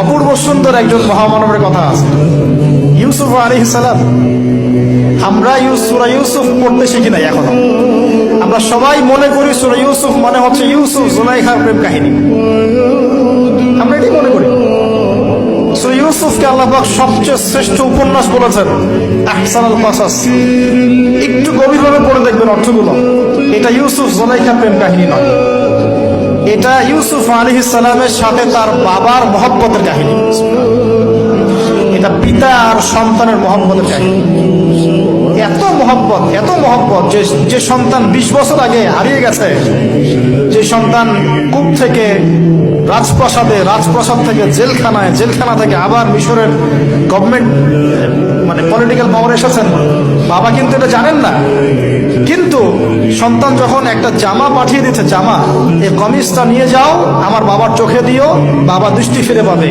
অপূর্ব সুন্দর একজন মহামানবের কথা আছে, ইউসুফ আলাইহিস সালাম। আমরা সূরা ইউসুফ পড়তে শিখি নাই এখনো। আমরা সবাই মনে করি সূরা ইউসুফ মানে হচ্ছে ইউসুফ জুলাইখার প্রেম কাহিনী, আমরা এটাই মনে করি। সূরা ইউসুফকে আল্লাহ পাক সবচেয়ে শ্রেষ্ঠ উপন্যাস বলেছেন, আহসানুল কাসাস। একটু গভীরভাবে পড়ে দেখবেন অর্থগুলো। এটা ইউসুফ জুলাইখার প্রেম কাহিনী নয়, এটা ইউসুফ আলাইহিস সালামের সাথে তার বাবার মহব্বতের কাহিনী। এটা পিতা আর সন্তানের মহব্বতের কাহিনী। এত মহব্বত যে সন্তান 20 বছর আগে হারিয়ে গেছে, যে সন্তান কূপ থেকে রাজপ্রাসাদ থেকে জেলখানা থেকে আবার মিশরের গভর্নমেন্ট মানে পলিটিক্যাল পাওয়ার এসেছেন, বাবা কিন্তু এটা জানেন না। কিন্তু সন্তান যখন একটা জামা পাঠিয়ে দিচ্ছে, জামা, এই কমিজটা নিয়ে যাও, আমার বাবার চোখে দিও, বাবা দৃষ্টি ফিরে পাবে।